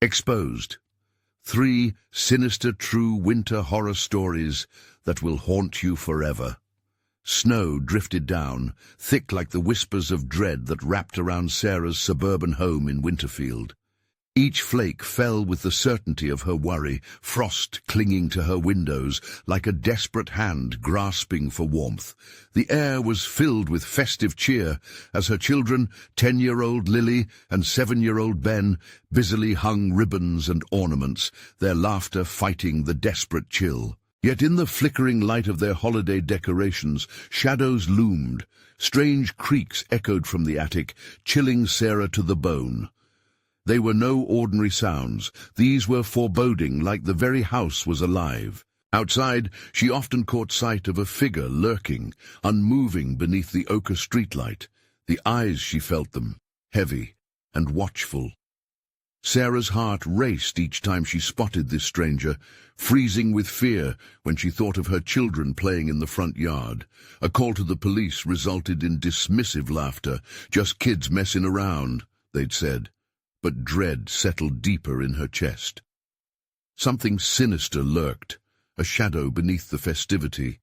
Exposed. 3 sinister true winter horror stories that will haunt you forever. Snow drifted down, thick like the whispers of dread that wrapped around Sarah's suburban home in Winterfield. Each flake fell with the certainty of her worry, frost clinging to her windows like a desperate hand grasping for warmth. The air was filled with festive cheer as her children, 10-year-old Lily and 7-year-old Ben, busily hung ribbons and ornaments, their laughter fighting the desperate chill. Yet in the flickering light of their holiday decorations, shadows loomed. Strange creaks echoed from the attic, chilling Sarah to the bone. They were no ordinary sounds. These were foreboding, like the very house was alive. Outside, she often caught sight of a figure lurking, unmoving beneath the ochre streetlight. The eyes, she felt them, heavy and watchful. Sarah's heart raced each time she spotted this stranger, freezing with fear when she thought of her children playing in the front yard. A call to the police resulted in dismissive laughter. Just kids messing around, they'd said. But dread settled deeper in her chest. Something sinister lurked, a shadow beneath the festivity.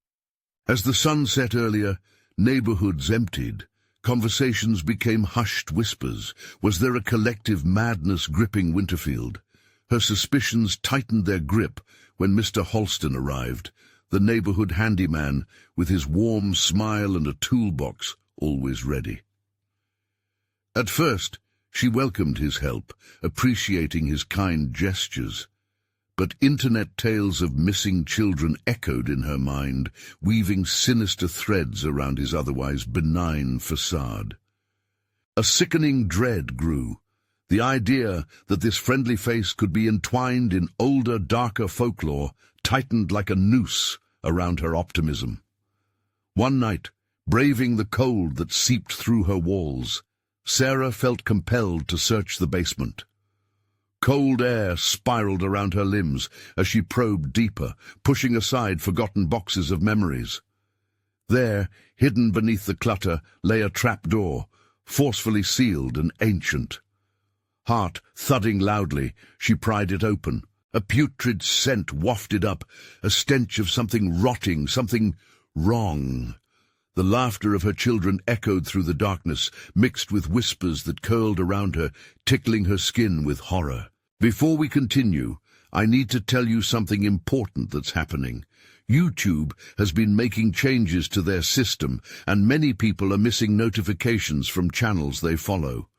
As the sun set earlier, neighborhoods emptied. Conversations became hushed whispers. Was there a collective madness gripping Winterfield? Her suspicions tightened their grip when Mr. Holston arrived, the neighborhood handyman with his warm smile and a toolbox always ready. At first, she welcomed his help, appreciating his kind gestures. But internet tales of missing children echoed in her mind, weaving sinister threads around his otherwise benign facade. A sickening dread grew. The idea that this friendly face could be entwined in older, darker folklore tightened like a noose around her optimism. One night, braving the cold that seeped through her walls, Sarah felt compelled to search the basement. Cold air spiraled around her limbs as she probed deeper, pushing aside forgotten boxes of memories. There, hidden beneath the clutter, lay a trapdoor, forcefully sealed and ancient. Heart thudding loudly, she pried it open. A putrid scent wafted up, a stench of something rotting, something wrong. The laughter of her children echoed through the darkness, mixed with whispers that curled around her, tickling her skin with horror. Before we continue, I need to tell you something important that's happening. YouTube has been making changes to their system, and many people are missing notifications from channels they follow.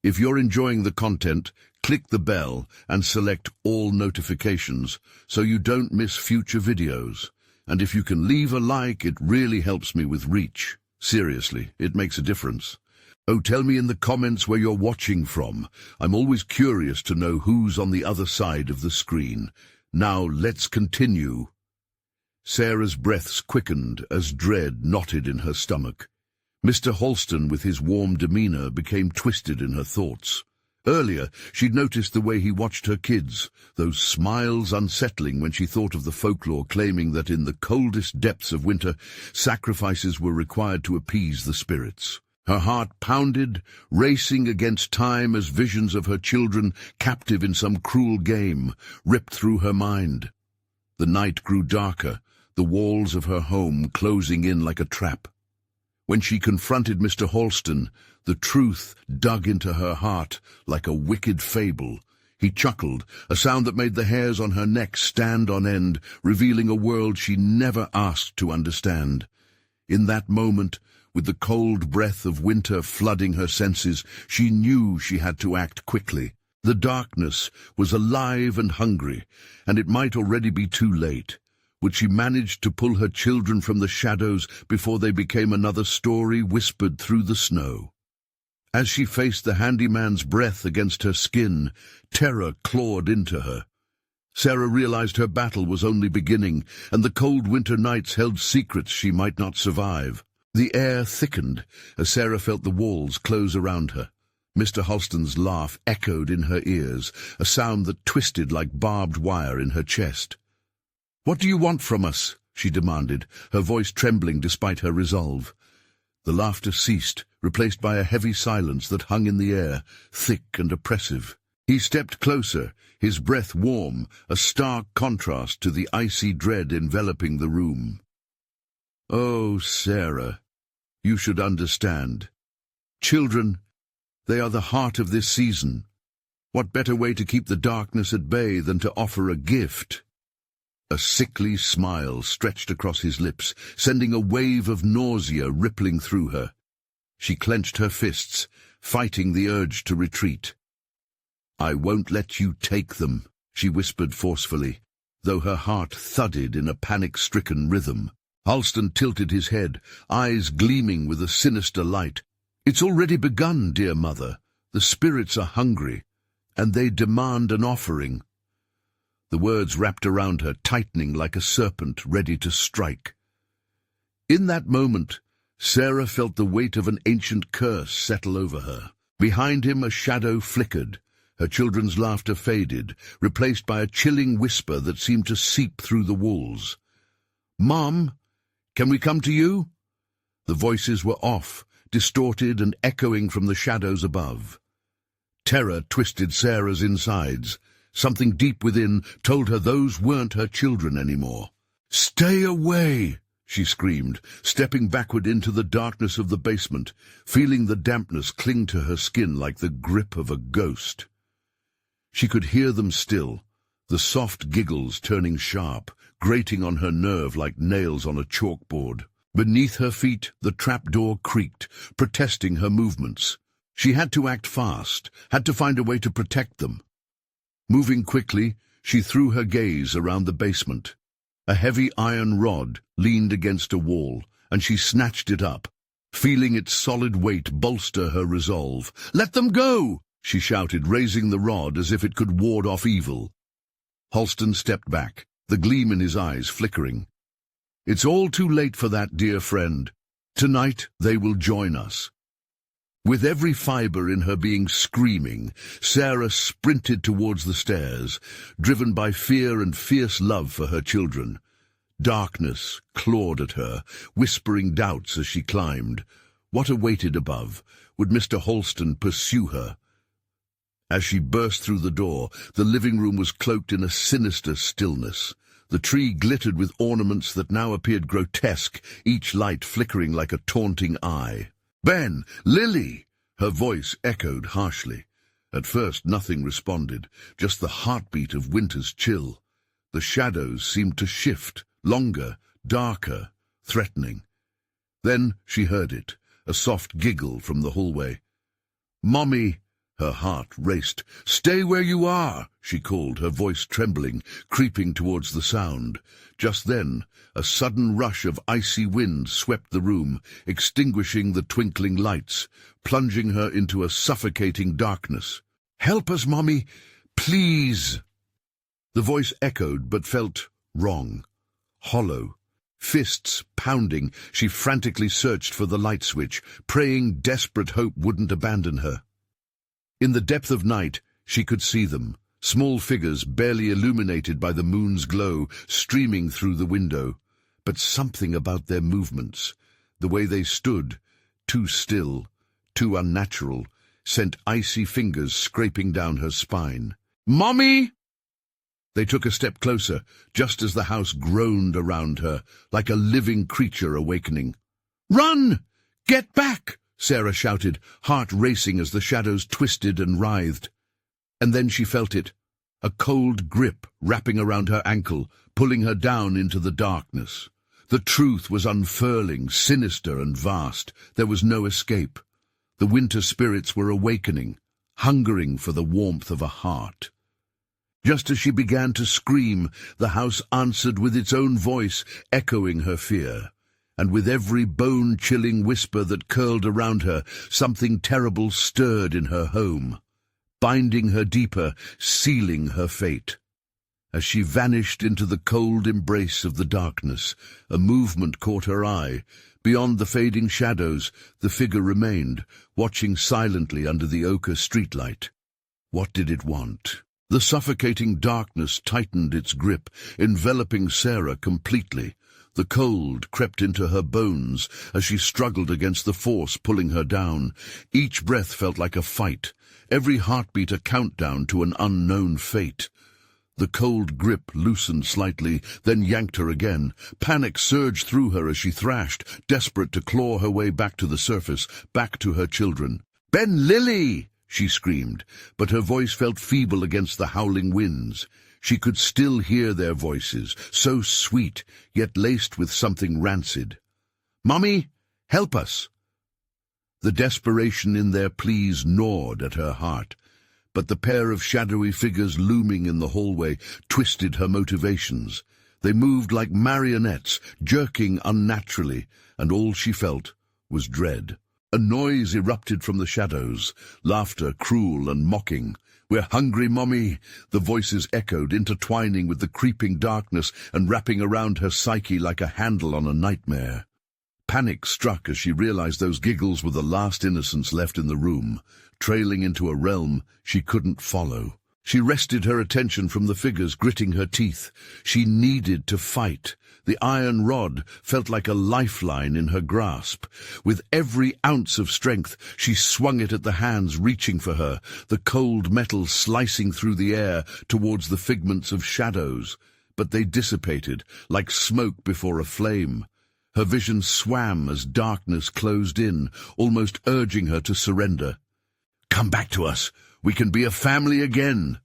If you're enjoying the content, click the bell and select all notifications so you don't miss future videos. And if you can leave a like, it really helps me with reach. Seriously, it makes a difference. Oh, tell me in the comments where you're watching from. I'm always curious to know who's on the other side of the screen. Now let's continue. Sarah's breaths quickened as dread knotted in her stomach. Mr. Holston, with his warm demeanor, became twisted in her thoughts. Earlier, she'd noticed the way he watched her kids, those smiles unsettling when she thought of the folklore claiming that in the coldest depths of winter, sacrifices were required to appease the spirits. Her heart pounded, racing against time as visions of her children, captive in some cruel game, ripped through her mind. The night grew darker, the walls of her home closing in like a trap. When she confronted Mr. Holston, the truth dug into her heart like a wicked fable. He chuckled, a sound that made the hairs on her neck stand on end, revealing a world she never asked to understand. In that moment, with the cold breath of winter flooding her senses, she knew she had to act quickly. The darkness was alive and hungry, and it might already be too late. Would she manage to pull her children from the shadows before they became another story whispered through the snow? As she faced the handyman's breath against her skin, terror clawed into her. Sarah realized her battle was only beginning, and the cold winter nights held secrets she might not survive. The air thickened as Sarah felt the walls close around her. Mr. Holston's laugh echoed in her ears, a sound that twisted like barbed wire in her chest. "What do you want from us?" she demanded, her voice trembling despite her resolve. The laughter ceased, replaced by a heavy silence that hung in the air, thick and oppressive. He stepped closer, his breath warm, a stark contrast to the icy dread enveloping the room. "Oh, Sarah, you should understand. Children, they are the heart of this season. What better way to keep the darkness at bay than to offer a gift?" A sickly smile stretched across his lips, sending a wave of nausea rippling through her. She clenched her fists, fighting the urge to retreat. "I won't let you take them," she whispered forcefully, though her heart thudded in a panic-stricken rhythm. Halston tilted his head, eyes gleaming with a sinister light. "It's already begun, dear mother. The spirits are hungry, and they demand an offering." The words wrapped around her, tightening like a serpent ready to strike. In that moment, Sarah felt the weight of an ancient curse settle over her. Behind him, a shadow flickered. Her children's laughter faded, replaced by a chilling whisper that seemed to seep through the walls. "Mom, can we come to you?" The voices were off, distorted and echoing from the shadows above. Terror twisted Sarah's insides. Something deep within told her those weren't her children anymore. "Stay away!" she screamed, stepping backward into the darkness of the basement, feeling the dampness cling to her skin like the grip of a ghost. She could hear them still, the soft giggles turning sharp, grating on her nerve like nails on a chalkboard. Beneath her feet, the trapdoor creaked, protesting her movements. She had to act fast, had to find a way to protect them. Moving quickly, she threw her gaze around the basement. A heavy iron rod leaned against a wall, and she snatched it up, feeling its solid weight bolster her resolve. "Let them go!" she shouted, raising the rod as if it could ward off evil. Halston stepped back, the gleam in his eyes flickering. "It's all too late for that, dear friend. Tonight they will join us." With every fiber in her being screaming, Sarah sprinted towards the stairs, driven by fear and fierce love for her children. Darkness clawed at her, whispering doubts as she climbed. What awaited above? Would Mr. Halston pursue her? As she burst through the door, the living room was cloaked in a sinister stillness. The tree glittered with ornaments that now appeared grotesque, each light flickering like a taunting eye. "Ben! Lily!" Her voice echoed harshly. At first nothing responded, just the heartbeat of winter's chill. The shadows seemed to shift, longer, darker, threatening. Then she heard it, a soft giggle from the hallway. "Mommy!" Her heart raced. "Stay where you are!" she called, her voice trembling, creeping towards the sound. Just then, a sudden rush of icy wind swept the room, extinguishing the twinkling lights, plunging her into a suffocating darkness. "Help us, Mommy! Please!" The voice echoed but felt wrong, hollow. Fists pounding, she frantically searched for the light switch, praying desperate hope wouldn't abandon her. In the depth of night, she could see them, small figures barely illuminated by the moon's glow, streaming through the window. But something about their movements, the way they stood, too still, too unnatural, sent icy fingers scraping down her spine. "Mommy!" They took a step closer, just as the house groaned around her, like a living creature awakening. "Run! Get back!" Sarah shouted, heart racing as the shadows twisted and writhed. And then she felt it, a cold grip wrapping around her ankle, pulling her down into the darkness. The truth was unfurling, sinister and vast. There was no escape. The winter spirits were awakening, hungering for the warmth of a heart. Just as she began to scream, the house answered with its own voice, echoing her fear. And with every bone-chilling whisper that curled around her, something terrible stirred in her home, binding her deeper, sealing her fate. As she vanished into the cold embrace of the darkness, a movement caught her eye. Beyond the fading shadows, the figure remained, watching silently under the ochre streetlight. What did it want? The suffocating darkness tightened its grip, enveloping Sarah completely. The cold crept into her bones as she struggled against the force pulling her down. Each breath felt like a fight, every heartbeat a countdown to an unknown fate. The cold grip loosened slightly, then yanked her again. Panic surged through her as she thrashed, desperate to claw her way back to the surface, back to her children. "Ben Lily!" she screamed, but her voice felt feeble against the howling winds. She could still hear their voices, so sweet, yet laced with something rancid. "Mommy, help us!" The desperation in their pleas gnawed at her heart, but the pair of shadowy figures looming in the hallway twisted her motivations. They moved like marionettes, jerking unnaturally, and all she felt was dread. A noise erupted from the shadows, laughter cruel and mocking. "We're hungry, Mommy," the voices echoed, intertwining with the creeping darkness and wrapping around her psyche like a handle on a nightmare. Panic struck as she realized those giggles were the last innocence left in the room, trailing into a realm she couldn't follow. She wrested her attention from the figures, gritting her teeth. She needed to fight. The iron rod felt like a lifeline in her grasp. With every ounce of strength, she swung it at the hands reaching for her, the cold metal slicing through the air towards the figments of shadows. But they dissipated, like smoke before a flame. Her vision swam as darkness closed in, almost urging her to surrender. "Come back to us. We can be a family again."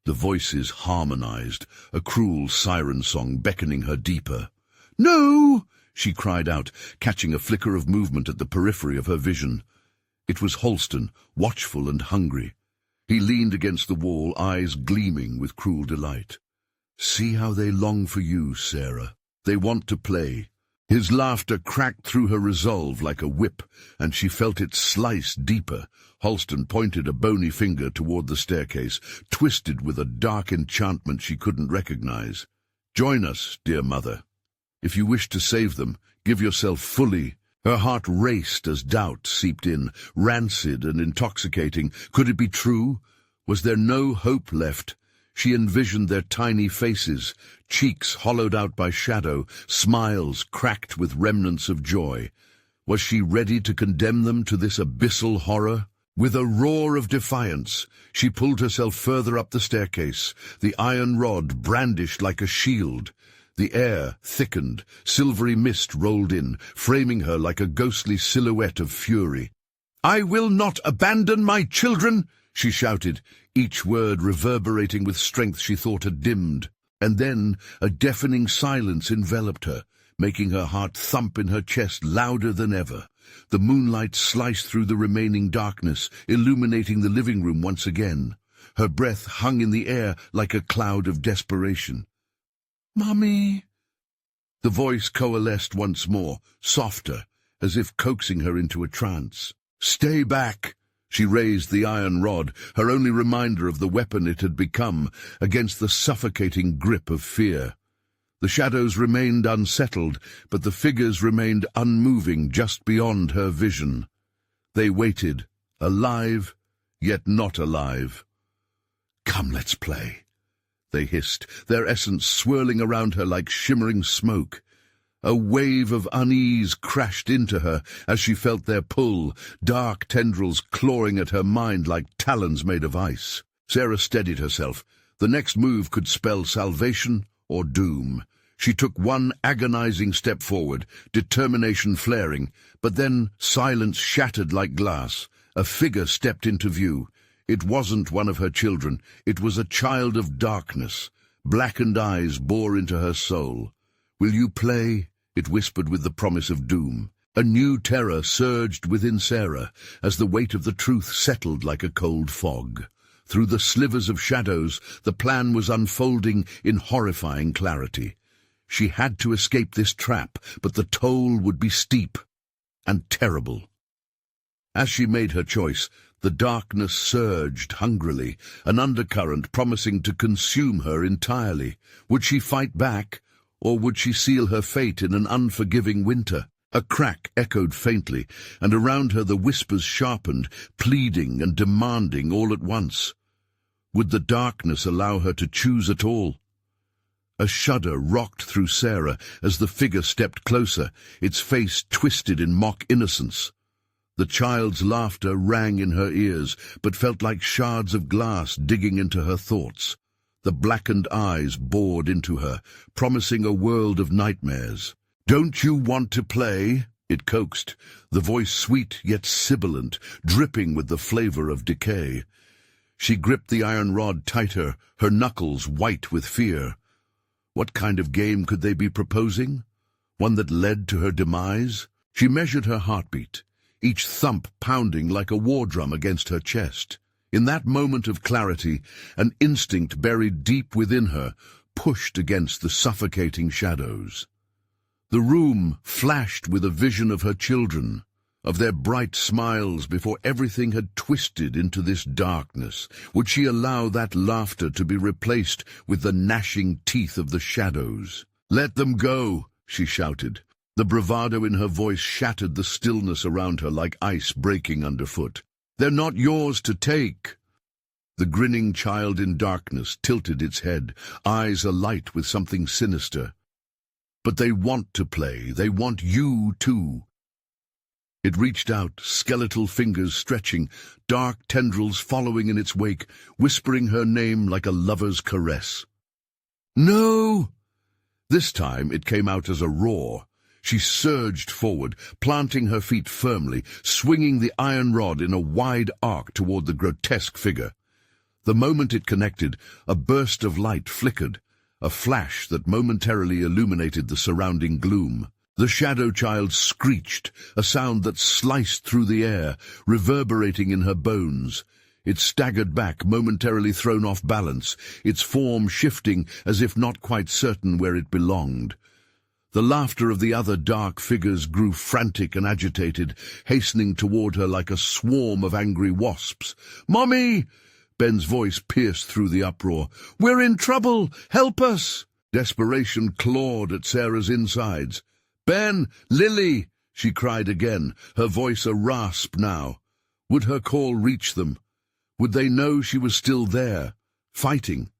The voices harmonized, a cruel siren song beckoning her deeper. "No!" she cried out, catching a flicker of movement at the periphery of her vision. It was Holston, watchful and hungry. He leaned against the wall, eyes gleaming with cruel delight. "See how they long for you, Sarah. They want to play." His laughter cracked through her resolve like a whip, and she felt it slice deeper. Holston pointed a bony finger toward the staircase, twisted with a dark enchantment she couldn't recognize. "Join us, dear mother. If you wish to save them, give yourself fully." Her heart raced as doubt seeped in, rancid and intoxicating. Could it be true? Was there no hope left? She envisioned their tiny faces, cheeks hollowed out by shadow, smiles cracked with remnants of joy. Was she ready to condemn them to this abyssal horror? With a roar of defiance, she pulled herself further up the staircase, the iron rod brandished like a shield. The air thickened, silvery mist rolled in, framing her like a ghostly silhouette of fury. "I will not abandon my children!" she shouted, each word reverberating with strength she thought had dimmed. And then a deafening silence enveloped her, making her heart thump in her chest louder than ever. The moonlight sliced through the remaining darkness, illuminating the living room once again. Her breath hung in the air like a cloud of desperation. "Mommy!" The voice coalesced once more, softer, as if coaxing her into a trance. "Stay back!" She raised the iron rod, her only reminder of the weapon it had become, against the suffocating grip of fear. The shadows remained unsettled, but the figures remained unmoving just beyond her vision. They waited, alive, yet not alive. "Come, let's play," they hissed, their essence swirling around her like shimmering smoke. A wave of unease crashed into her as she felt their pull, dark tendrils clawing at her mind like talons made of ice. Sarah steadied herself. The next move could spell salvation or doom. She took one agonizing step forward, determination flaring, but then silence shattered like glass. A figure stepped into view. It wasn't one of her children. It was a child of darkness. Blackened eyes bore into her soul. "Will you play?" it whispered with the promise of doom. A new terror surged within Sarah as the weight of the truth settled like a cold fog. Through the slivers of shadows, the plan was unfolding in horrifying clarity. She had to escape this trap, but the toll would be steep and terrible. As she made her choice, the darkness surged hungrily, an undercurrent promising to consume her entirely. Would she fight back, or would she seal her fate in an unforgiving winter? A crack echoed faintly, and around her the whispers sharpened, pleading and demanding all at once. Would the darkness allow her to choose at all? A shudder rocked through Sarah as the figure stepped closer, its face twisted in mock innocence. The child's laughter rang in her ears, but felt like shards of glass digging into her thoughts. The blackened eyes bored into her, promising a world of nightmares. "Don't you want to play?" it coaxed, the voice sweet yet sibilant, dripping with the flavor of decay. She gripped the iron rod tighter, her knuckles white with fear. What kind of game could they be proposing? One that led to her demise? She measured her heartbeat, each thump pounding like a war drum against her chest. In that moment of clarity, an instinct buried deep within her pushed against the suffocating shadows. The room flashed with a vision of her children, of their bright smiles before everything had twisted into this darkness. Would she allow that laughter to be replaced with the gnashing teeth of the shadows? "Let them go," she shouted. The bravado in her voice shattered the stillness around her like ice breaking underfoot. "They're not yours to take." The grinning child in darkness tilted its head, eyes alight with something sinister. "But they want to play. They want you too." It reached out, skeletal fingers stretching, dark tendrils following in its wake, whispering her name like a lover's caress. "No!" This time it came out as a roar. She surged forward, planting her feet firmly, swinging the iron rod in a wide arc toward the grotesque figure. The moment it connected, a burst of light flickered, a flash that momentarily illuminated the surrounding gloom. The shadow child screeched, a sound that sliced through the air, reverberating in her bones. It staggered back, momentarily thrown off balance, its form shifting as if not quite certain where it belonged. The laughter of the other dark figures grew frantic and agitated, hastening toward her like a swarm of angry wasps. "Mommy!" Ben's voice pierced through the uproar. "We're in trouble! Help us!" Desperation clawed at Sarah's insides. "Ben! Lily!" she cried again, her voice a rasp now. Would her call reach them? Would they know she was still there, fighting?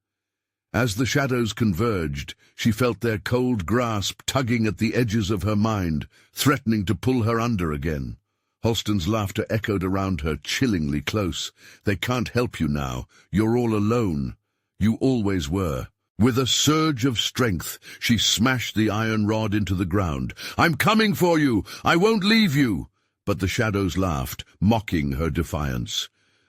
As the shadows converged, she felt their cold grasp tugging at the edges of her mind, threatening to pull her under again. Holston's laughter echoed around her, chillingly close. "They can't help you now. You're all alone. You always were." With a surge of strength, she smashed the iron rod into the ground. "I'm coming for you! I won't leave you!" But the shadows laughed, mocking her defiance.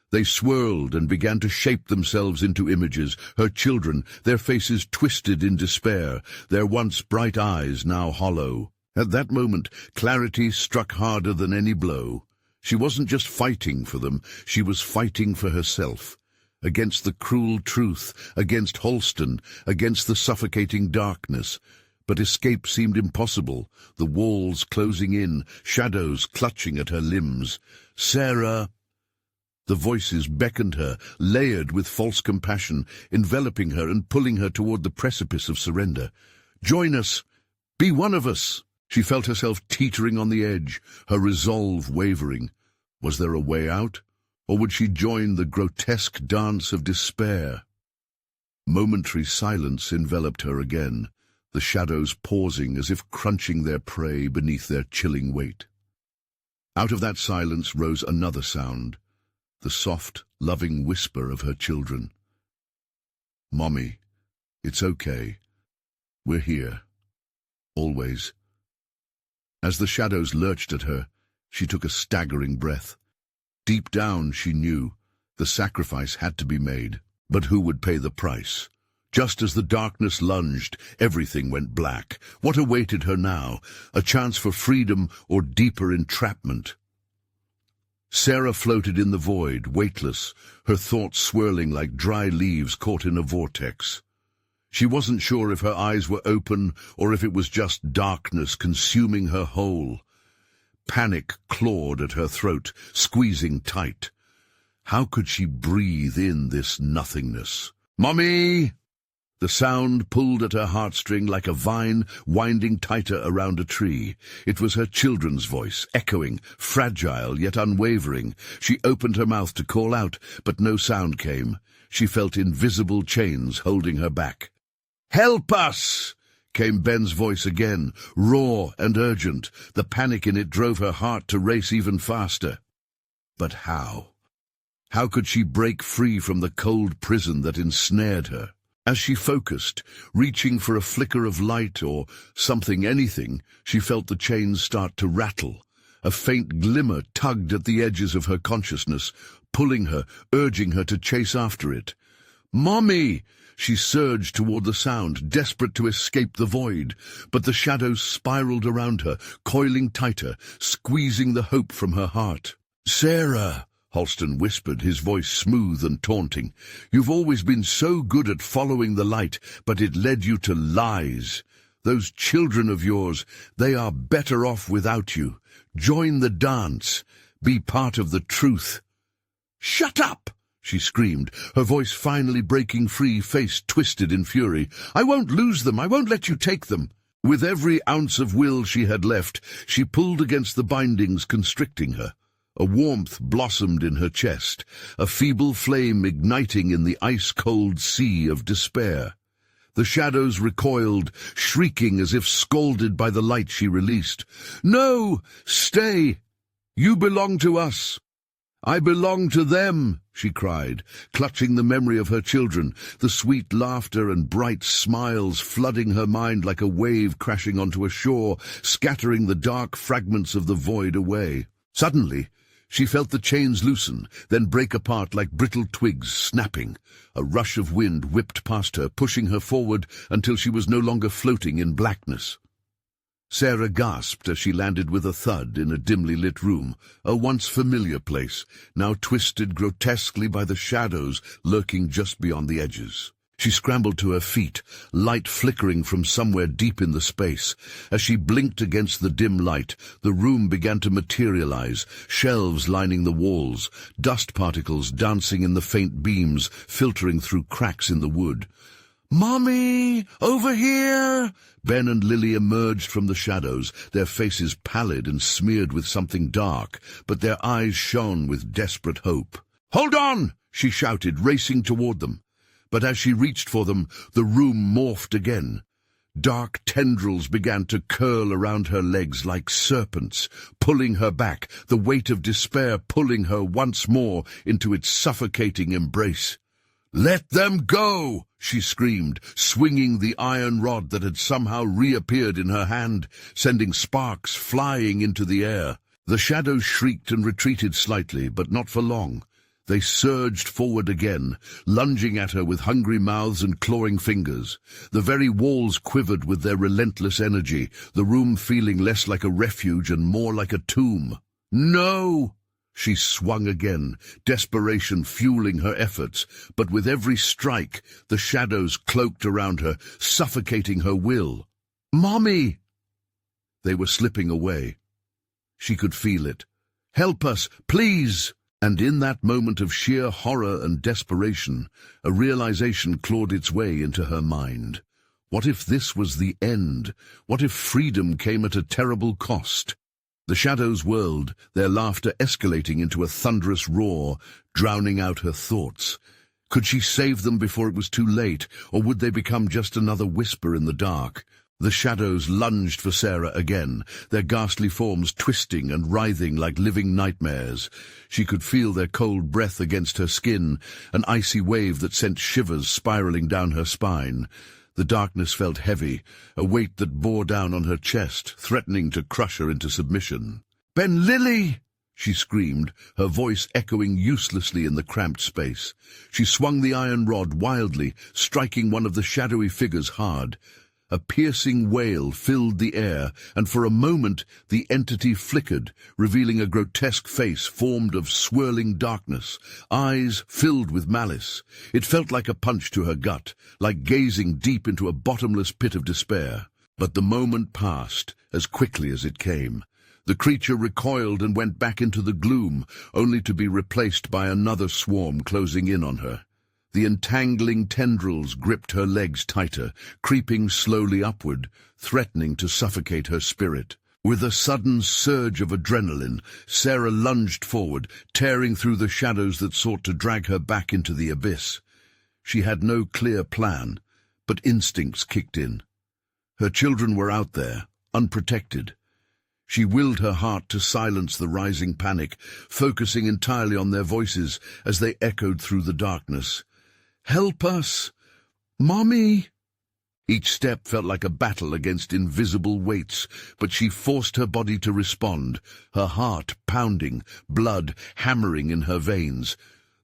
They swirled and began to shape themselves into images, her children, their faces twisted in despair, their once bright eyes now hollow. At that moment, clarity struck harder than any blow. She wasn't just fighting for them, she was fighting for herself. Against the cruel truth, against Holston, against the suffocating darkness. But escape seemed impossible, the walls closing in, shadows clutching at her limbs. "Sarah!" The voices beckoned her, layered with false compassion, enveloping her and pulling her toward the precipice of surrender. "Join us! Be one of us!" She felt herself teetering on the edge, her resolve wavering. Was there a way out? Or would she join the grotesque dance of despair? Momentary silence enveloped her again, the shadows pausing as if crunching their prey beneath their chilling weight. Out of that silence rose another sound, the soft, loving whisper of her children. "Mommy, it's okay. We're here. Always." As the shadows lurched at her, she took a staggering breath. Deep down, she knew, the sacrifice had to be made. But who would pay the price? Just as the darkness lunged, everything went black. What awaited her now? A chance for freedom or deeper entrapment? Sarah floated in the void, weightless, her thoughts swirling like dry leaves caught in a vortex. She wasn't sure if her eyes were open or if it was just darkness consuming her whole. Panic clawed at her throat, squeezing tight. How could she breathe in this nothingness? "Mommy!" The sound pulled at her heartstring like a vine winding tighter around a tree. It was her children's voice, echoing, fragile yet unwavering. She opened her mouth to call out, but no sound came. She felt invisible chains holding her back. "Help us!" came Ben's voice again, raw and urgent. The panic in it drove her heart to race even faster. But how? How could she break free from the cold prison that ensnared her? As she focused, reaching for a flicker of light or something, anything, she felt the chains start to rattle. A faint glimmer tugged at the edges of her consciousness, pulling her, urging her to chase after it. "Mommy!" She surged toward the sound, desperate to escape the void, but the shadows spiraled around her, coiling tighter, squeezing the hope from her heart. "Sarah!" Halston whispered, his voice smooth and taunting. "You've always been so good at following the light, but it led you to lies. Those children of yours, they are better off without you. Join the dance. Be part of the truth." "Shut up!" she screamed, her voice finally breaking free, face twisted in fury. "I won't lose them. I won't let you take them." With every ounce of will she had left, she pulled against the bindings constricting her. A warmth blossomed in her chest, a feeble flame igniting in the ice-cold sea of despair. The shadows recoiled, shrieking as if scalded by the light she released. "No! Stay! You belong to us. I belong to them," she cried, clutching the memory of her children, the sweet laughter and bright smiles flooding her mind like a wave crashing onto a shore, scattering the dark fragments of the void away. Suddenly, she felt the chains loosen, then break apart like brittle twigs, snapping. A rush of wind whipped past her, pushing her forward until she was no longer floating in blackness. Sarah gasped as she landed with a thud in a dimly lit room, a once familiar place, now twisted grotesquely by the shadows lurking just beyond the edges. She scrambled to her feet, light flickering from somewhere deep in the space. As she blinked against the dim light, the room began to materialize, shelves lining the walls, dust particles dancing in the faint beams, filtering through cracks in the wood. "Mommy! Over here!" Ben and Lily emerged from the shadows, their faces pallid and smeared with something dark, but their eyes shone with desperate hope. "Hold on!" she shouted, racing toward them. But as she reached for them, the room morphed again. Dark tendrils began to curl around her legs like serpents, pulling her back, the weight of despair pulling her once more into its suffocating embrace. "Let them go!" she screamed, swinging the iron rod that had somehow reappeared in her hand, sending sparks flying into the air. The shadows shrieked and retreated slightly, but not for long. They surged forward again, lunging at her with hungry mouths and clawing fingers. The very walls quivered with their relentless energy, the room feeling less like a refuge and more like a tomb. "No!" She swung again, desperation fueling her efforts, but with every strike, the shadows cloaked around her, suffocating her will. "Mommy!" They were slipping away. She could feel it. "Help us, please!" And in that moment of sheer horror and desperation, a realization clawed its way into her mind. What if this was the end? What if freedom came at a terrible cost? The shadows whirled, their laughter escalating into a thunderous roar, drowning out her thoughts. Could she save them before it was too late, or would they become just another whisper in the dark? The shadows lunged for Sarah again, their ghastly forms twisting and writhing like living nightmares. She could feel their cold breath against her skin, an icy wave that sent shivers spiraling down her spine. The darkness felt heavy, a weight that bore down on her chest, threatening to crush her into submission. "Ben, Lily!" she screamed, her voice echoing uselessly in the cramped space. She swung the iron rod wildly, striking one of the shadowy figures hard. A piercing wail filled the air, and for a moment the entity flickered, revealing a grotesque face formed of swirling darkness, eyes filled with malice. It felt like a punch to her gut, like gazing deep into a bottomless pit of despair. But the moment passed as quickly as it came. The creature recoiled and went back into the gloom, only to be replaced by another swarm closing in on her. The entangling tendrils gripped her legs tighter, creeping slowly upward, threatening to suffocate her spirit. With a sudden surge of adrenaline, Sarah lunged forward, tearing through the shadows that sought to drag her back into the abyss. She had no clear plan, But instincts kicked in. Her children were out there, unprotected. She willed her heart to silence the rising panic, focusing entirely on their voices as they echoed through the darkness. "Help us! Mommy!" Each step felt like a battle against invisible weights, but she forced her body to respond, her heart pounding, blood hammering in her veins.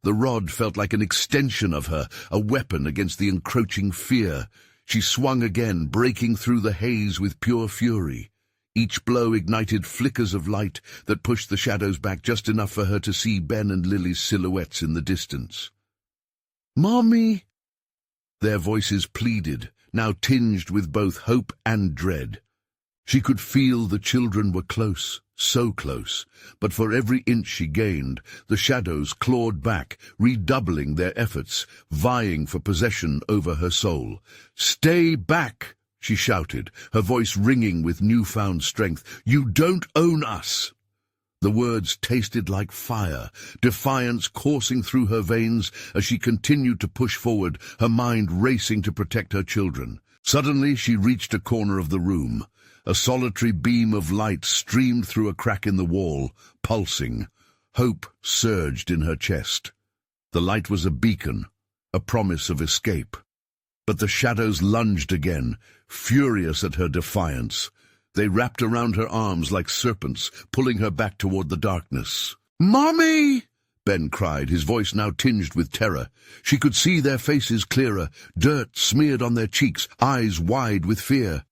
The rod felt like an extension of her, a weapon against the encroaching fear. She swung again, breaking through the haze with pure fury. Each blow ignited flickers of light that pushed the shadows back just enough for her to see Ben and Lily's silhouettes in the distance. "Mommy!" Their voices pleaded, now tinged with both hope and dread. She could feel the children were close, so close, but for every inch she gained, the shadows clawed back, redoubling their efforts, vying for possession over her soul. "Stay back!" she shouted, her voice ringing with newfound strength. "You don't own us!" The words tasted like fire, defiance coursing through her veins as she continued to push forward, her mind racing to protect her children. Suddenly she reached a corner of the room. A solitary beam of light streamed through a crack in the wall, pulsing. Hope surged in her chest. The light was a beacon, a promise of escape. But the shadows lunged again, furious at her defiance. They wrapped around her arms like serpents, pulling her back toward the darkness. "Mommy!" Ben cried, his voice now tinged with terror. She could see their faces clearer, dirt smeared on their cheeks, eyes wide with fear.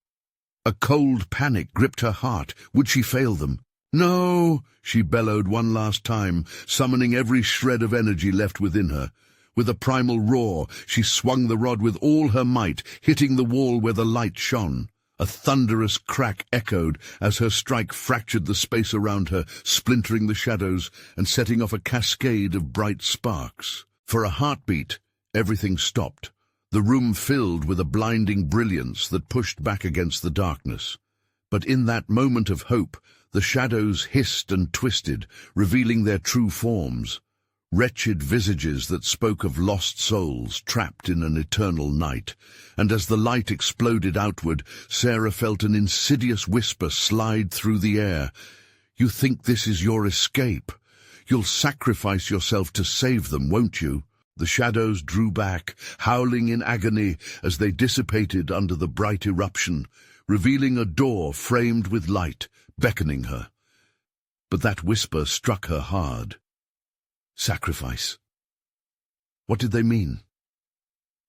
A cold panic gripped her heart. Would she fail them? "No!" she bellowed one last time, summoning every shred of energy left within her. With a primal roar, she swung the rod with all her might, hitting the wall where the light shone. A thunderous crack echoed as her strike fractured the space around her, splintering the shadows and setting off a cascade of bright sparks. For a heartbeat, everything stopped. The room filled with a blinding brilliance that pushed back against the darkness. But in that moment of hope, the shadows hissed and twisted, revealing their true forms. Wretched visages that spoke of lost souls trapped in an eternal night. And as the light exploded outward, Sarah felt an insidious whisper slide through the air. "You think this is your escape? You'll sacrifice yourself to save them, won't you?" The shadows drew back, howling in agony as they dissipated under the bright eruption, revealing a door framed with light, beckoning her. But that whisper struck her hard. Sacrifice. What did they mean?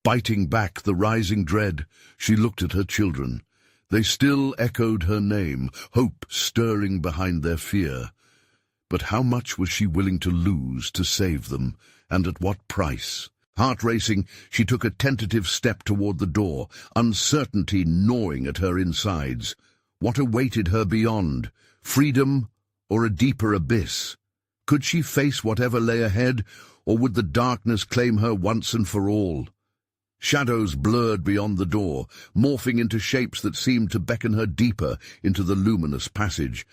Biting back the rising dread, she looked at her children. They still echoed her name, hope stirring behind their fear. But how much was she willing to lose to save them, and at what price? Heart racing, she took a tentative step toward the door, uncertainty gnawing at her insides. What awaited her beyond? Freedom or a deeper abyss? Could she face whatever lay ahead, or would the darkness claim her once and for all? Shadows blurred beyond the door, morphing into shapes that seemed to beckon her deeper into the luminous passage.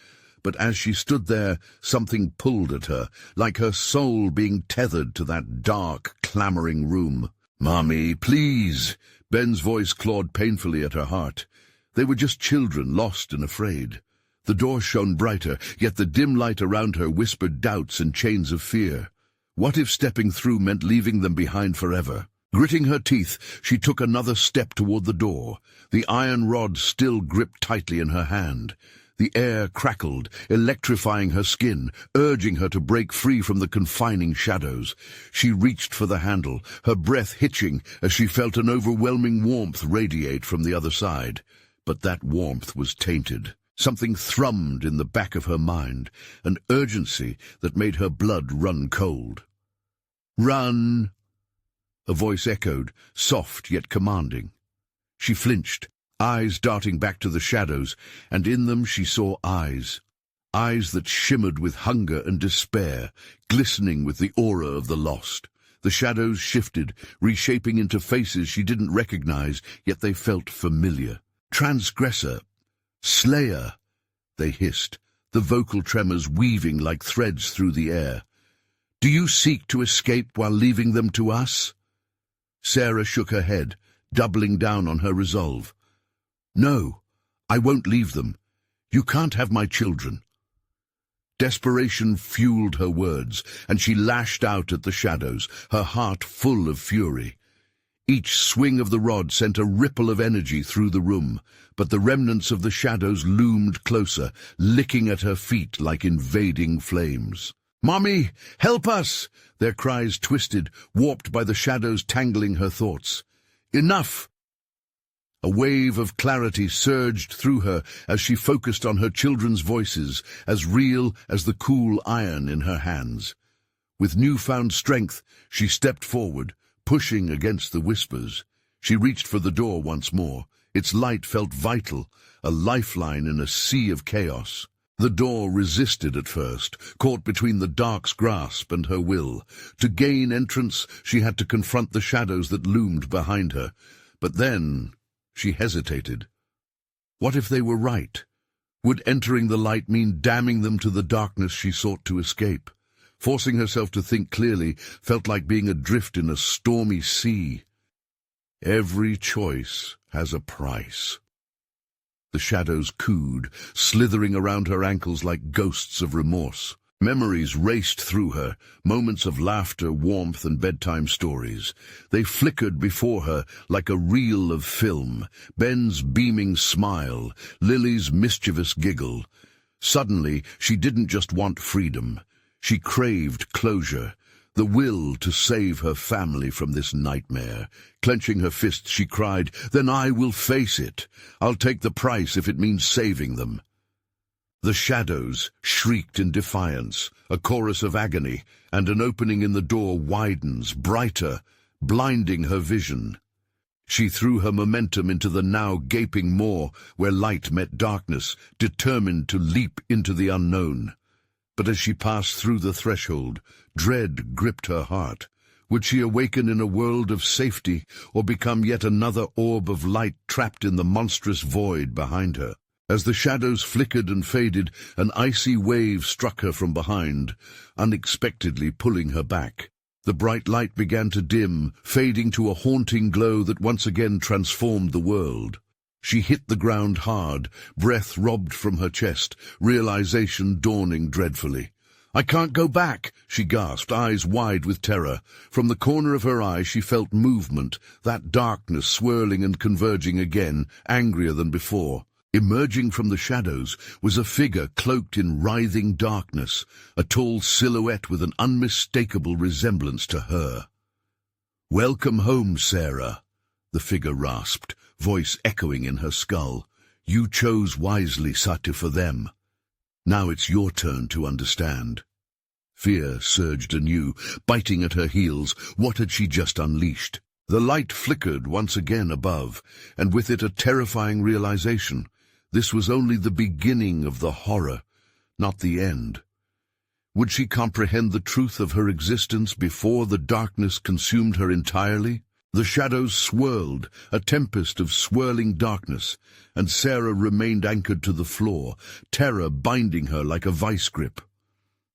But as she stood there, something pulled at her, like her soul being tethered to that dark, clamoring room. "Mommy, please!" Ben's voice clawed painfully at her heart. They were just children, lost and afraid. The door shone brighter, yet the dim light around her whispered doubts and chains of fear. What if stepping through meant leaving them behind forever? Gritting her teeth, she took another step toward the door, the iron rod still gripped tightly in her hand. The air crackled, electrifying her skin, urging her to break free from the confining shadows. She reached for the handle, her breath hitching as she felt an overwhelming warmth radiate from the other side. But that warmth was tainted. Something thrummed in the back of her mind, an urgency that made her blood run cold. "Run!" A voice echoed, soft yet commanding. She flinched, eyes darting back to the shadows, and in them she saw eyes. Eyes that shimmered with hunger and despair, glistening with the aura of the lost. The shadows shifted, reshaping into faces she didn't recognize, yet they felt familiar. "Transgressor! Slayer!" they hissed, the vocal tremors weaving like threads through the air. "Do you seek to escape while leaving them to us?" Sarah shook her head, doubling down on her resolve. "No, I won't leave them. You can't have my children." Desperation fueled her words, and she lashed out at the shadows, her heart full of fury. Each swing of the rod sent a ripple of energy through the room, but the remnants of the shadows loomed closer, licking at her feet like invading flames. "Mommy, help us!" Their cries twisted, warped by the shadows tangling her thoughts. "Enough!" A wave of clarity surged through her as she focused on her children's voices, as real as the cool iron in her hands. With newfound strength, she stepped forward, pushing against the whispers. She reached for the door once more. Its light felt vital, a lifeline in a sea of chaos. The door resisted at first, caught between the dark's grasp and her will. To gain entrance, she had to confront the shadows that loomed behind her. But then she hesitated. What if they were right? Would entering the light mean damning them to the darkness she sought to escape? Forcing herself to think clearly felt like being adrift in a stormy sea. Every choice has a price. The shadows cooed, slithering around her ankles like ghosts of remorse. Memories raced through her, moments of laughter, warmth, and bedtime stories. They flickered before her like a reel of film, Ben's beaming smile, Lily's mischievous giggle. Suddenly, she didn't just want freedom. She craved closure, the will to save her family from this nightmare. Clenching her fists, she cried, "Then I will face it. I'll take the price if it means saving them." The shadows shrieked in defiance, a chorus of agony, and an opening in the door widens, brighter, blinding her vision. She threw her momentum into the now gaping maw, where light met darkness, determined to leap into the unknown. But as she passed through the threshold, dread gripped her heart. Would she awaken in a world of safety, or become yet another orb of light trapped in the monstrous void behind her? As the shadows flickered and faded, an icy wave struck her from behind, unexpectedly pulling her back. The bright light began to dim, fading to a haunting glow that once again transformed the world. She hit the ground hard, breath robbed from her chest, realization dawning dreadfully. "I can't go back," she gasped, eyes wide with terror. From the corner of her eye she felt movement, that darkness swirling and converging again, angrier than before. Emerging from the shadows was a figure cloaked in writhing darkness, a tall silhouette with an unmistakable resemblance to her. "Welcome home, Sarah," the figure rasped, voice echoing in her skull. "You chose wisely, Satu, for them. Now it's your turn to understand." Fear surged anew, biting at her heels. What had she just unleashed? The light flickered once again above, and with it a terrifying realization. This was only the beginning of the horror, not the end. Would she comprehend the truth of her existence before the darkness consumed her entirely? The shadows swirled, a tempest of swirling darkness, and Sarah remained anchored to the floor, terror binding her like a vice grip.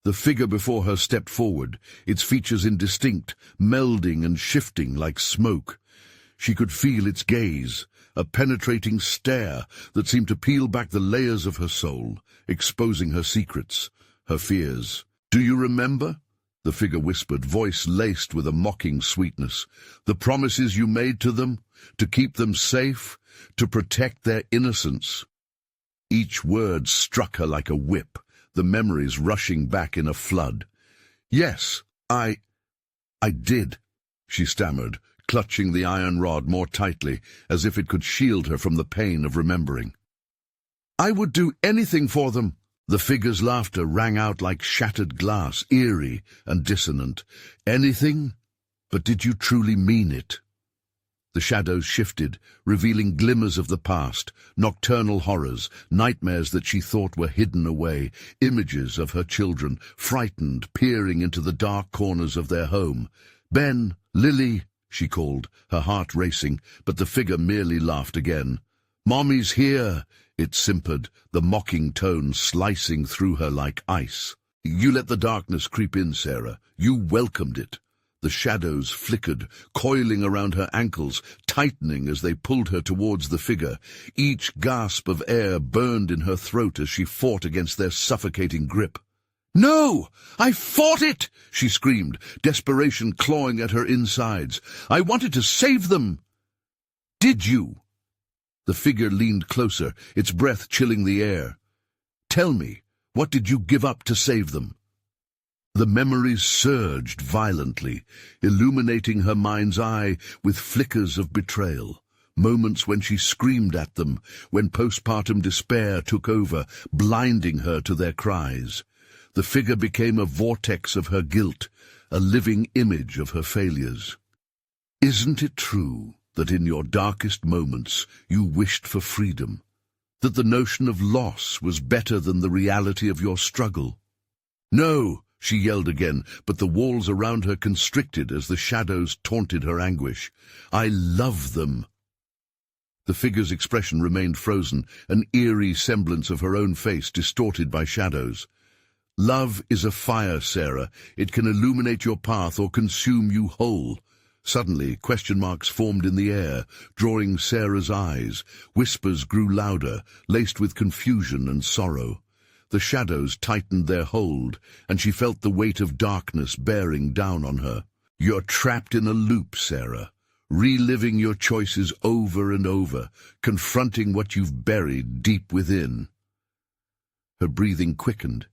The figure before her stepped forward, its features indistinct, melding and shifting like smoke. She could feel its gaze, a penetrating stare that seemed to peel back the layers of her soul, exposing her secrets, her fears. "Do you remember?" the figure whispered, voice laced with a mocking sweetness. "The promises you made to them, to keep them safe, to protect their innocence." Each word struck her like a whip, the memories rushing back in a flood. "Yes, I did," she stammered, clutching the iron rod more tightly, as if it could shield her from the pain of remembering. "I would do anything for them." The figure's laughter rang out like shattered glass, eerie and dissonant. "Anything? But did you truly mean it?" The shadows shifted, revealing glimmers of the past, nocturnal horrors, nightmares that she thought were hidden away, images of her children, frightened, peering into the dark corners of their home. "Ben, Lily," she called, her heart racing, but the figure merely laughed again. "Mommy's here," it simpered, the mocking tone slicing through her like ice. "You let the darkness creep in, Sarah. You welcomed it." The shadows flickered, coiling around her ankles, tightening as they pulled her towards the figure. Each gasp of air burned in her throat as she fought against their suffocating grip. "No! I fought it!" she screamed, desperation clawing at her insides. "I wanted to save them!" "Did you?" The figure leaned closer, its breath chilling the air. "Tell me, what did you give up to save them?" The memories surged violently, illuminating her mind's eye with flickers of betrayal. Moments when she screamed at them, when postpartum despair took over, blinding her to their cries. The figure became a vortex of her guilt, a living image of her failures. "Isn't it true that in your darkest moments you wished for freedom? That the notion of loss was better than the reality of your struggle?" "No!" she yelled again, but the walls around her constricted as the shadows taunted her anguish. "I love them." The figure's expression remained frozen, an eerie semblance of her own face distorted by shadows. "Love is a fire, Sarah. It can illuminate your path or consume you whole." Suddenly, question marks formed in the air, drawing Sarah's eyes. Whispers grew louder, laced with confusion and sorrow. The shadows tightened their hold, and she felt the weight of darkness bearing down on her. "You're trapped in a loop, Sarah, reliving your choices over and over, confronting what you've buried deep within." Her breathing quickened.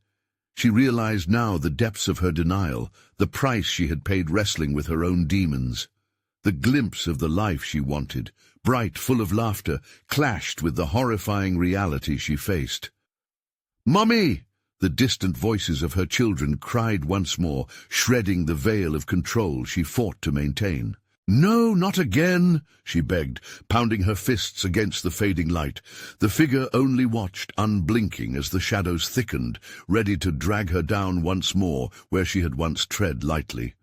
She realized now the depths of her denial, the price she had paid wrestling with her own demons. The glimpse of the life she wanted, bright, full of laughter, clashed with the horrifying reality she faced. "Mummy!" The distant voices of her children cried once more, shredding the veil of control she fought to maintain. "No, not again," she begged, pounding her fists against the fading light. The figure only watched, unblinking, as the shadows thickened, ready to drag her down once more where she had once tread lightly.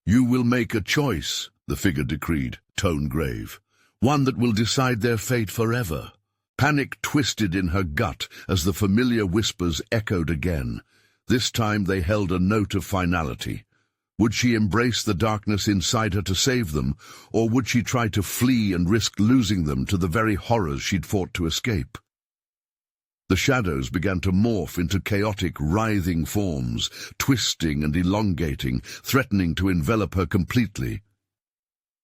"You will make a choice," the figure decreed, tone grave. "One that will decide their fate forever." Panic twisted in her gut as the familiar whispers echoed again. This time they held a note of finality. Would she embrace the darkness inside her to save them, or would she try to flee and risk losing them to the very horrors she'd fought to escape? The shadows began to morph into chaotic, writhing forms, twisting and elongating, threatening to envelop her completely.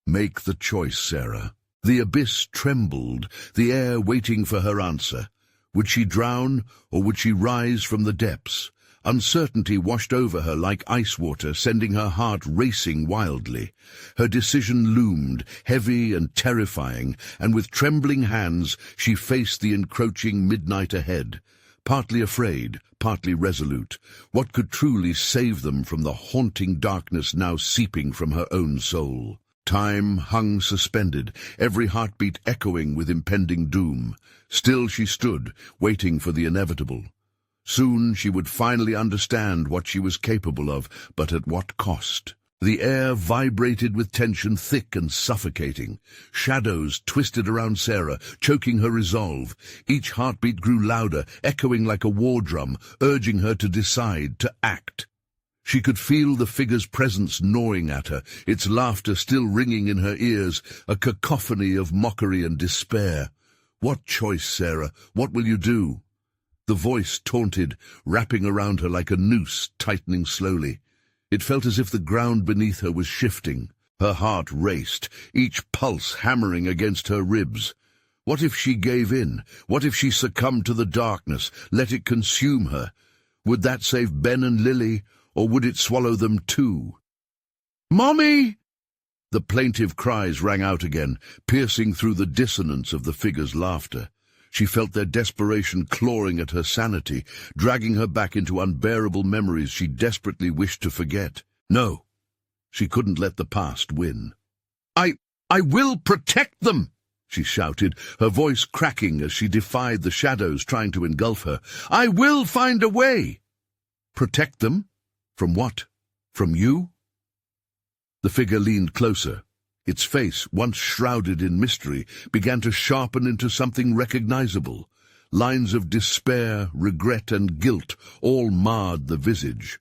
"Make the choice, Sarah." The abyss trembled, the air waiting for her answer. Would she drown, or would she rise from the depths? Uncertainty washed over her like ice water, sending her heart racing wildly. Her decision loomed, heavy and terrifying, and with trembling hands she faced the encroaching midnight ahead. Partly afraid, partly resolute. What could truly save them from the haunting darkness now seeping from her own soul? Time hung suspended, every heartbeat echoing with impending doom. Still she stood, waiting for the inevitable. Soon she would finally understand what she was capable of, but at what cost. The air vibrated with tension, thick and suffocating. Shadows twisted around Sarah, choking her resolve. Each heartbeat grew louder, echoing like a war drum, urging her to decide, to act. She could feel the figure's presence gnawing at her, its laughter still ringing in her ears, a cacophony of mockery and despair. "What choice, Sarah? What will you do?" The voice taunted, wrapping around her like a noose, tightening slowly. It felt as if the ground beneath her was shifting. Her heart raced, each pulse hammering against her ribs. What if she gave in? What if she succumbed to the darkness, let it consume her? Would that save Ben and Lily, or would it swallow them too? "Mommy!" The plaintive cries rang out again, piercing through the dissonance of the figure's laughter. She felt their desperation clawing at her sanity, dragging her back into unbearable memories she desperately wished to forget. No, she couldn't let the past win. I will protect them!" she shouted, her voice cracking as she defied the shadows trying to engulf her. "I will find a way!" "Protect them? From what? From you?" The figure leaned closer. Its face, once shrouded in mystery, began to sharpen into something recognizable. Lines of despair, regret, and guilt all marred the visage.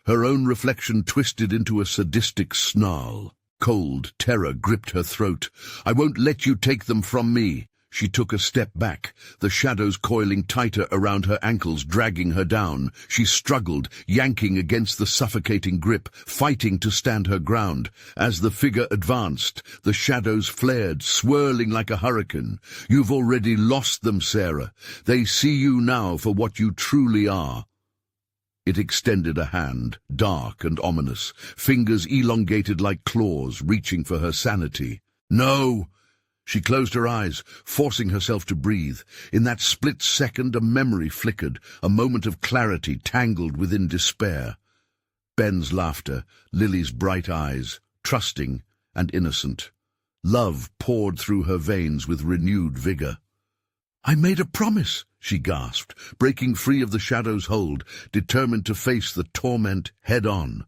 Her own reflection twisted into a sadistic snarl. Cold terror gripped her throat. "I won't let you take them from me." She took a step back, the shadows coiling tighter around her ankles, dragging her down. She struggled, yanking against the suffocating grip, fighting to stand her ground. As the figure advanced, the shadows flared, swirling like a hurricane. "You've already lost them, Sarah. They see you now for what you truly are." It extended a hand, dark and ominous, fingers elongated like claws, reaching for her sanity. "No!" She closed her eyes, forcing herself to breathe. In that split second, a memory flickered, a moment of clarity tangled within despair. Ben's laughter, Lily's bright eyes, trusting and innocent. Love poured through her veins with renewed vigor. "I made a promise," she gasped, breaking free of the shadow's hold, determined to face the torment head-on.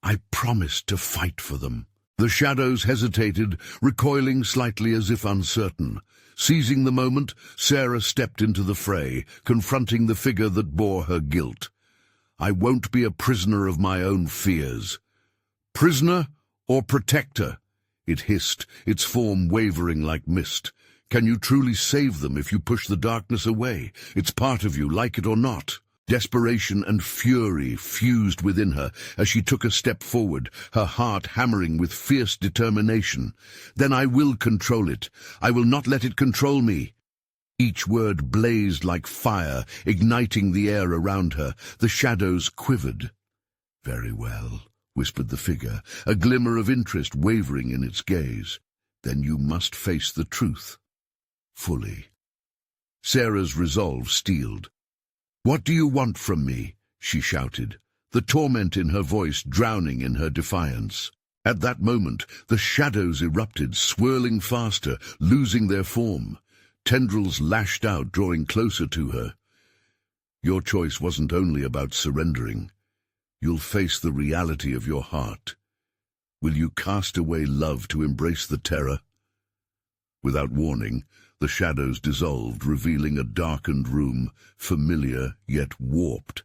"I promised to fight for them." The shadows hesitated, recoiling slightly as if uncertain. Seizing the moment, Sarah stepped into the fray, confronting the figure that bore her guilt. "I won't be a prisoner of my own fears." "Prisoner or protector?" it hissed, its form wavering like mist. "Can you truly save them if you push the darkness away? It's part of you, like it or not." Desperation and fury fused within her as she took a step forward, her heart hammering with fierce determination. "Then I will control it. I will not let it control me." Each word blazed like fire, igniting the air around her. The shadows quivered. "Very well," whispered the figure, a glimmer of interest wavering in its gaze. "Then you must face the truth. Fully." Sarah's resolve steeled. "What do you want from me?" she shouted, the torment in her voice drowning in her defiance. At that moment, the shadows erupted, swirling faster, losing their form. Tendrils lashed out, drawing closer to her. "Your choice wasn't only about surrendering. You'll face the reality of your heart. Will you cast away love to embrace the terror?" Without warning, the shadows dissolved, revealing a darkened room, familiar yet warped.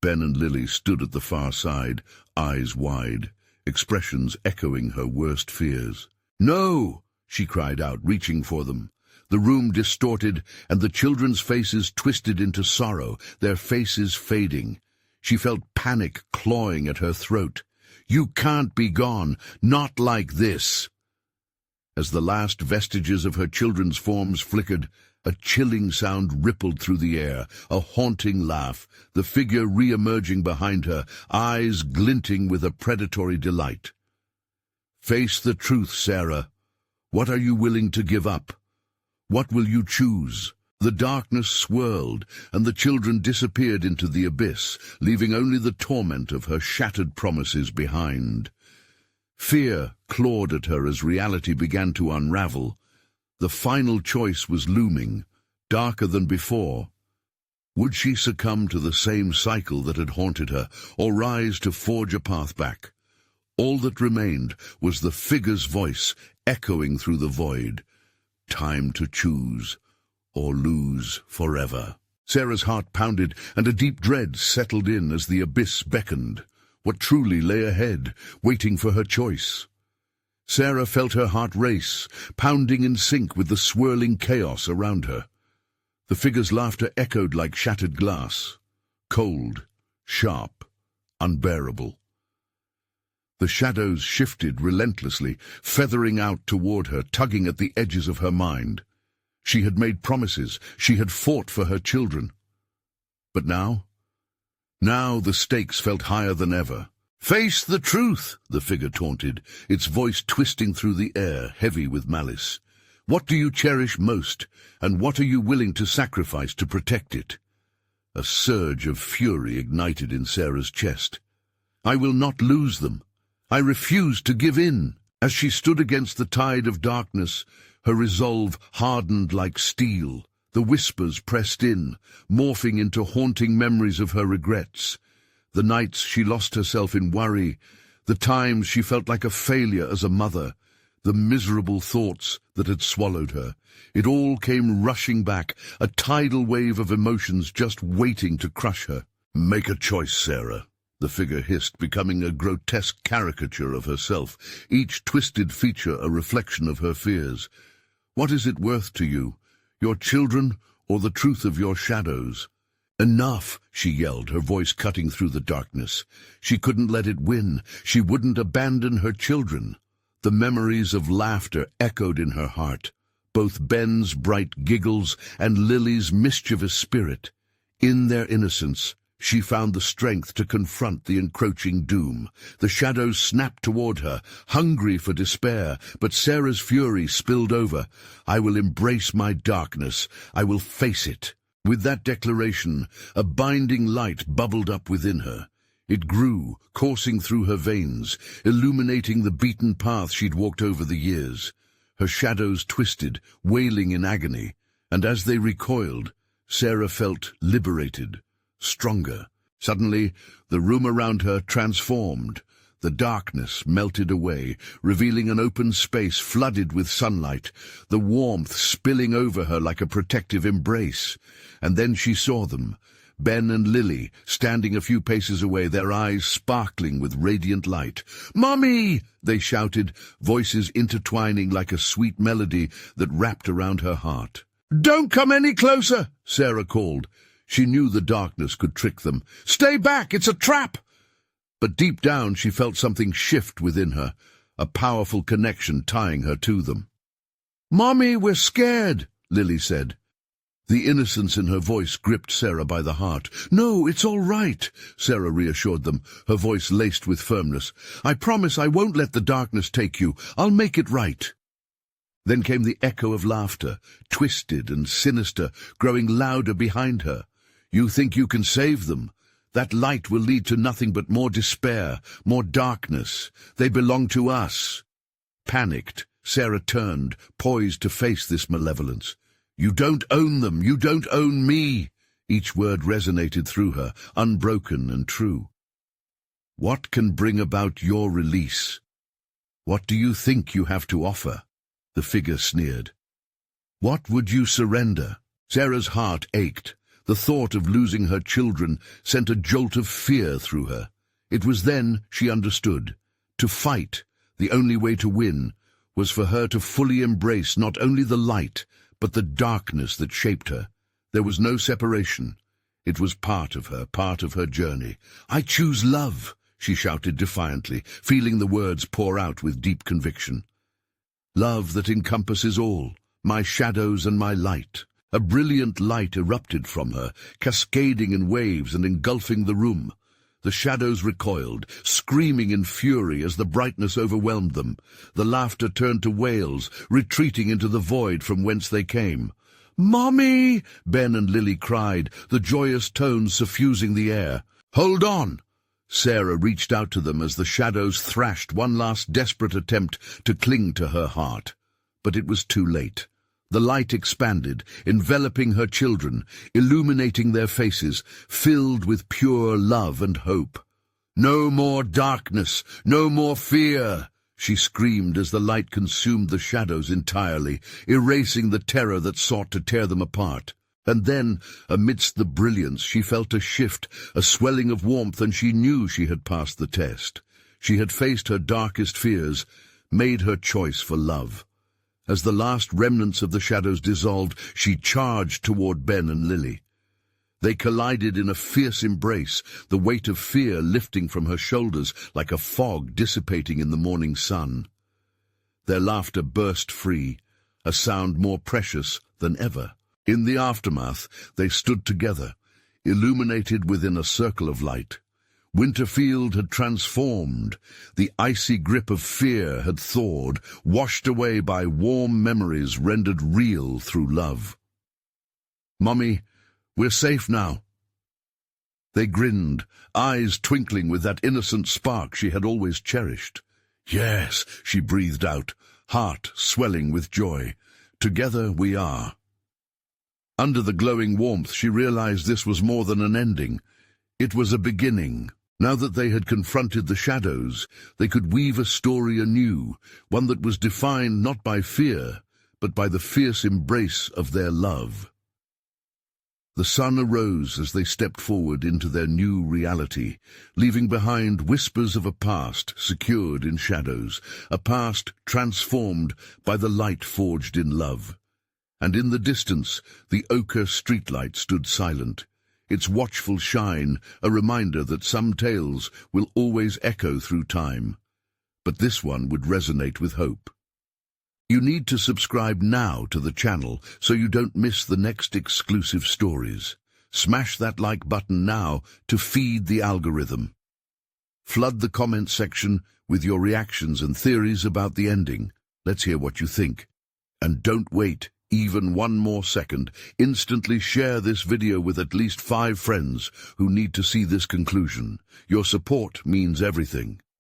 Ben and Lily stood at the far side, eyes wide, expressions echoing her worst fears. "No!" she cried out, reaching for them. The room distorted, and the children's faces twisted into sorrow, their faces fading. She felt panic clawing at her throat. "You can't be gone, not like this!" As the last vestiges of her children's forms flickered, a chilling sound rippled through the air, a haunting laugh, the figure re-emerging behind her, eyes glinting with a predatory delight. "Face the truth, Sarah. What are you willing to give up? What will you choose?" The darkness swirled, and the children disappeared into the abyss, leaving only the torment of her shattered promises behind. Fear clawed at her as reality began to unravel. The final choice was looming, darker than before. Would she succumb to the same cycle that had haunted her, or rise to forge a path back? All that remained was the figure's voice echoing through the void. Time to choose, or lose forever. Sarah's heart pounded, and a deep dread settled in as the abyss beckoned. What truly lay ahead, waiting for her choice? Sarah felt her heart race, pounding in sync with the swirling chaos around her. The figure's laughter echoed like shattered glass, cold, sharp, unbearable. The shadows shifted relentlessly, feathering out toward her, tugging at the edges of her mind. She had made promises, she had fought for her children. But now? Now the stakes felt higher than ever. "Face the truth," the figure taunted, its voice twisting through the air, heavy with malice. "What do you cherish most, and what are you willing to sacrifice to protect it?" A surge of fury ignited in Sarah's chest. "I will not lose them. I refuse to give in." As she stood against the tide of darkness, her resolve hardened like steel. The whispers pressed in, morphing into haunting memories of her regrets. The nights she lost herself in worry, the times she felt like a failure as a mother, the miserable thoughts that had swallowed her. It all came rushing back, a tidal wave of emotions just waiting to crush her. "Make a choice, Sarah. the figure hissed, becoming a grotesque caricature of herself, each twisted feature a reflection of her fears. "What is it worth to you? Your children or the truth of your shadows?" "Enough," she yelled, her voice cutting through the darkness. She couldn't let it win. She wouldn't abandon her children. The memories of laughter echoed in her heart, both Ben's bright giggles and Lily's mischievous spirit. In their innocence, she found the strength to confront the encroaching doom. The shadows snapped toward her, hungry for despair, but Sarah's fury spilled over. "I will embrace my darkness. I will face it." With that declaration, a binding light bubbled up within her. It grew, coursing through her veins, illuminating the beaten path she'd walked over the years. Her shadows twisted, wailing in agony, and as they recoiled, Sarah felt liberated, stronger. Suddenly, the room around her transformed. The darkness melted away, revealing an open space flooded with sunlight, the warmth spilling over her like a protective embrace. And then she saw them, Ben and Lily, standing a few paces away, their eyes sparkling with radiant light. "Mommy!" they shouted, voices intertwining like a sweet melody that wrapped around her heart. "Don't come any closer!" Sarah called. She knew the darkness could trick them. "Stay back! It's a trap!" But deep down she felt something shift within her, a powerful connection tying her to them. "Mommy, we're scared," Lily said. The innocence in her voice gripped Sarah by the heart. "No, it's all right," Sarah reassured them, her voice laced with firmness. "I promise I won't let the darkness take you. I'll make it right." Then came the echo of laughter, twisted and sinister, growing louder behind her. "You think you can save them? That light will lead to nothing but more despair, more darkness. They belong to us." Panicked, Sarah turned, poised to face this malevolence. "You don't own them, you don't own me." Each word resonated through her, unbroken and true. "What can bring about your release? What do you think you have to offer?" The figure sneered. "What would you surrender?" Sarah's heart ached. The thought of losing her children sent a jolt of fear through her. It was then she understood. To fight, the only way to win, was for her to fully embrace not only the light, but the darkness that shaped her. There was no separation. It was part of her journey. "I choose love," she shouted defiantly, feeling the words pour out with deep conviction. "Love that encompasses all, my shadows and my light." A brilliant light erupted from her, cascading in waves and engulfing the room. The shadows recoiled, screaming in fury as the brightness overwhelmed them. The laughter turned to wails, retreating into the void from whence they came. "Mommy!" Ben and Lily cried, the joyous tones suffusing the air. "Hold on!" Sarah reached out to them as the shadows thrashed one last desperate attempt to cling to her heart. But it was too late. The light expanded, enveloping her children, illuminating their faces, filled with pure love and hope. "No more darkness, no more fear!" she screamed as the light consumed the shadows entirely, erasing the terror that sought to tear them apart. And then, amidst the brilliance, she felt a shift, a swelling of warmth, and she knew she had passed the test. She had faced her darkest fears, made her choice for love. As the last remnants of the shadows dissolved, she charged toward Ben and Lily. They collided in a fierce embrace, the weight of fear lifting from her shoulders like a fog dissipating in the morning sun. Their laughter burst free, a sound more precious than ever. In the aftermath, they stood together, illuminated within a circle of light. Winterfield had transformed. The icy grip of fear had thawed, washed away by warm memories rendered real through love. "Mommy, we're safe now." They grinned, eyes twinkling with that innocent spark she had always cherished. "Yes," she breathed out, heart swelling with joy. "Together we are." Under the glowing warmth, she realized this was more than an ending. It was a beginning. Now that they had confronted the shadows, they could weave a story anew, one that was defined not by fear, but by the fierce embrace of their love. The sun arose as they stepped forward into their new reality, leaving behind whispers of a past secured in shadows, a past transformed by the light forged in love. And in the distance, the ochre streetlight stood silent, its watchful shine a reminder that some tales will always echo through time. But this one would resonate with hope. You need to subscribe now to the channel so you don't miss the next exclusive stories. Smash that like button now to feed the algorithm. Flood the comment section with your reactions and theories about the ending. Let's hear what you think. And don't wait even one more second. Instantly share this video with at least 5 friends who need to see this conclusion. Your support means everything.